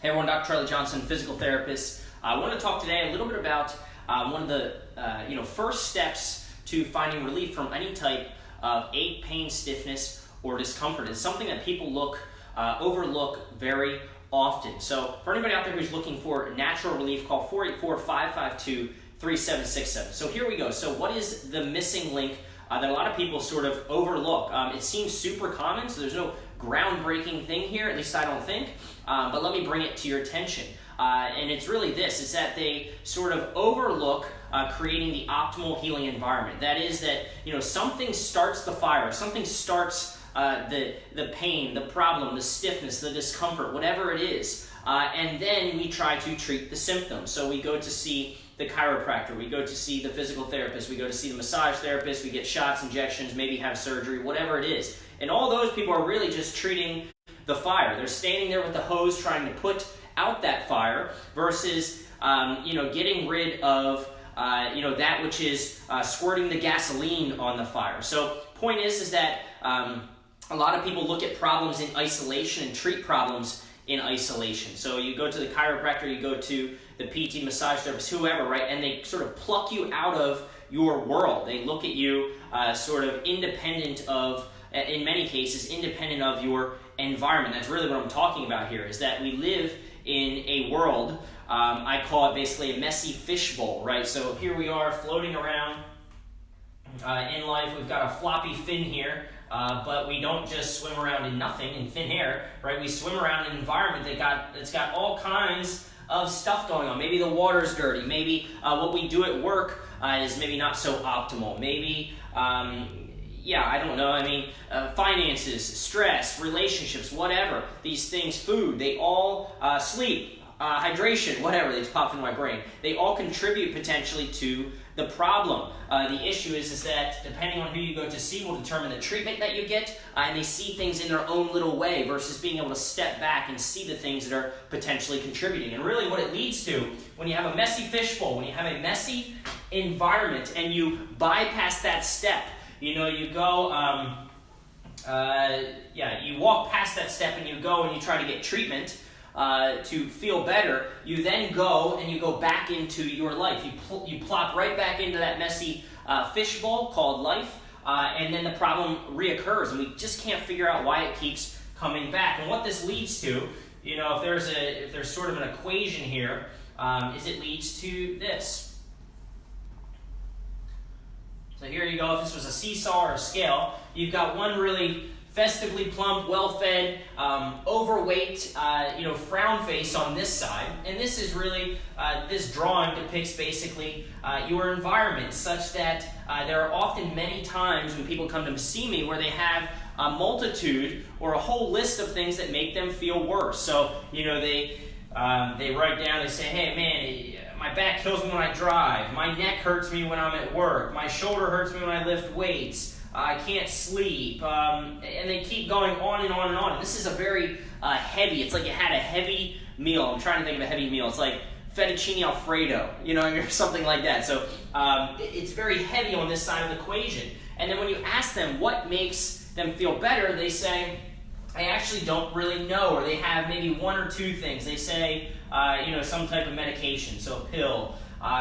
Hey everyone, Dr. Charlie Johnson, physical therapist. I want to talk today a little bit about one of the first steps to finding relief from any type of ache, pain, stiffness, or discomfort. It's something that people overlook very often. So for anybody out there who's looking for natural relief, call 484-552-3767. So here we go. So what is the missing link that a lot of people sort of overlook? It seems super common, so there's no groundbreaking thing here, at least I don't think, but let me bring it to your attention. And it's really this, is that they sort of overlook creating the optimal healing environment. That is that, something starts the fire, something starts the pain, the problem, the stiffness, the discomfort, whatever it is, and then we try to treat the symptoms. So we go to see the chiropractor, we go to see the physical therapist, we go to see the massage therapist, we get shots, injections, maybe have surgery, whatever it is. And all those people are really just treating the fire. They're standing there with the hose trying to put out that fire versus, getting rid of, that which is squirting the gasoline on the fire. So point is that a lot of people look at problems in isolation and treat problems in isolation. So you go to the chiropractor, you go to the PT, massage therapist, whoever, right? And they sort of pluck you out of your world. They look at you sort of independent of, in many cases, independent of your environment. That's really what I'm talking about here, is that we live in a world, I call it basically a messy fishbowl, right? So here we are floating around in life. We've got a floppy fin here, but we don't just swim around in nothing, in thin air, right? We swim around in an environment that's got all kinds of stuff going on. Maybe the water's dirty. Maybe what we do at work is maybe not so optimal. Maybe, I don't know. Finances, stress, relationships, whatever. These things, food, they all, sleep, hydration, whatever, they just popped into my brain. They all contribute potentially to the problem. The issue is that depending on who you go to see will determine the treatment that you get, and they see things in their own little way versus being able to step back and see the things that are potentially contributing. And really what it leads to, when you have a messy fishbowl, when you have a messy environment and you bypass that step, you go, you walk past that step and you go and you try to get treatment to feel better. You then go and you go back into your life. You plop right back into that messy fishbowl called life, and then the problem reoccurs, and we just can't figure out why it keeps coming back. And what this leads to, if there's sort of an equation here, is it leads to this. So here you go. If this was a seesaw or a scale, you've got one really festively plump, well-fed, overweight, frown face on this side. And this is really, this drawing depicts basically your environment, such that there are often many times when people come to see me where they have a multitude or a whole list of things that make them feel worse. So, they write down, they say, hey man, my back kills me when I drive, my neck hurts me when I'm at work, my shoulder hurts me when I lift weights, I can't sleep, and they keep going on and on and on. This is a very heavy, it's like you had a heavy meal. I'm trying to think of a heavy meal. It's like fettuccine Alfredo, or something like that. So it's very heavy on this side of the equation. And then when you ask them what makes them feel better, they say, I actually don't really know, or they have maybe one or two things. They say, some type of medication, so a pill.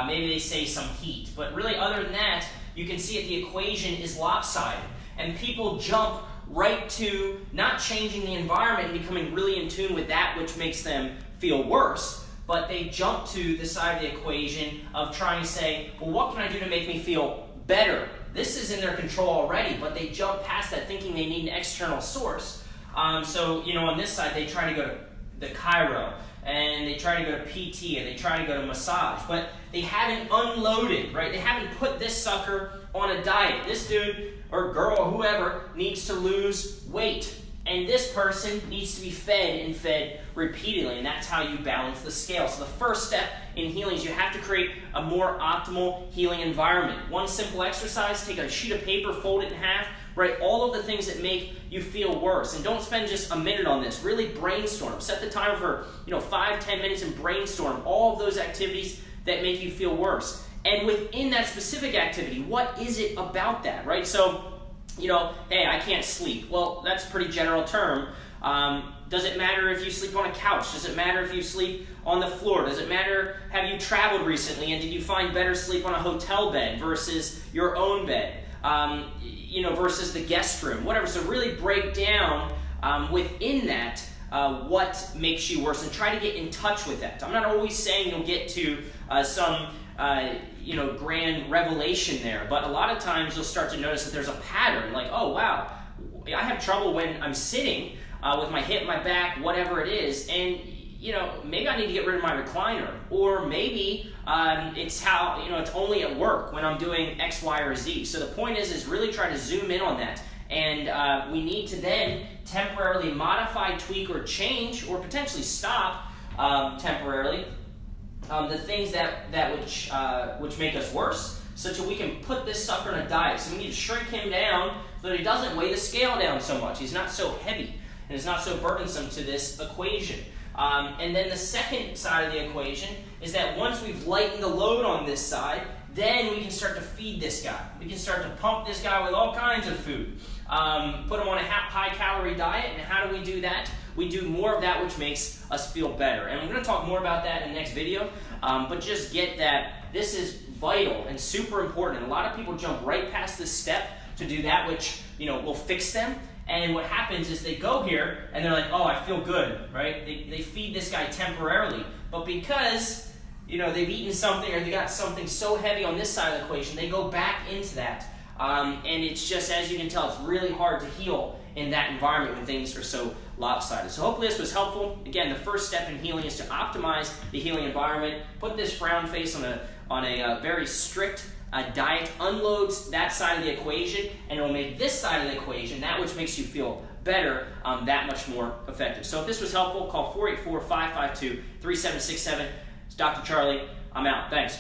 Maybe they say some heat. But really, other than that, you can see that the equation is lopsided. And people jump right to not changing the environment and becoming really in tune with that which makes them feel worse. But they jump to the side of the equation of trying to say, well, what can I do to make me feel better? This is in their control already, but they jump past that thinking they need an external source. On this side, they try to go to the chiro, and they try to go to PT, and they try to go to massage, but they haven't unloaded, right? They haven't put this sucker on a diet. This dude or girl or whoever needs to lose weight, and this person needs to be fed and fed repeatedly, and that's how you balance the scale. So the first step in healing is you have to create a more optimal healing environment. One simple exercise, take a sheet of paper, fold it in half, write all of the things that make you feel worse. And don't spend just a minute on this. Really brainstorm. Set the timer for 5-10 minutes and brainstorm all of those activities that make you feel worse. And within that specific activity, what is it about that, right? So, hey, I can't sleep. Well, that's a pretty general term. Does it matter if you sleep on a couch? Does it matter if you sleep on the floor? Does it matter, have you traveled recently and did you find better sleep on a hotel bed versus your own bed? Versus the guest room, whatever. So really break down within that what makes you worse and try to get in touch with that. I'm not always saying you'll get to some grand revelation there, but a lot of times you'll start to notice that there's a pattern, like, oh wow, I have trouble when I'm sitting with my hip, my back, whatever it is, and maybe I need to get rid of my recliner, or maybe it's how, it's only at work when I'm doing X, Y, or Z. So the point is really try to zoom in on that, and we need to then temporarily modify, tweak, or change, or potentially stop temporarily the things which make us worse, such that we can put this sucker in a diet. So we need to shrink him down so that he doesn't weigh the scale down so much. He's not so heavy, and it's not so burdensome to this equation. And then the second side of the equation is that once we've lightened the load on this side, then we can start to feed this guy. We can start to pump this guy with all kinds of food. Put him on a high-calorie diet, and how do we do that? We do more of that which makes us feel better. And I'm going to talk more about that in the next video, but just get that this is vital and super important. And a lot of people jump right past this step to do that which will fix them. And what happens is they go here and they're like, oh, I feel good, right? They feed this guy temporarily, but because they've eaten something or they got something so heavy on this side of the equation, they go back into that. And it's just, as you can tell, it's really hard to heal in that environment when things are so lopsided. So hopefully this was helpful. Again, the first step in healing is to optimize the healing environment. Put this frown face on a very strict diet, unloads that side of the equation, and it'll make this side of the equation, that which makes you feel better, that much more effective. So if this was helpful, call 484-552-3767. It's Dr. Charlie. I'm out. Thanks.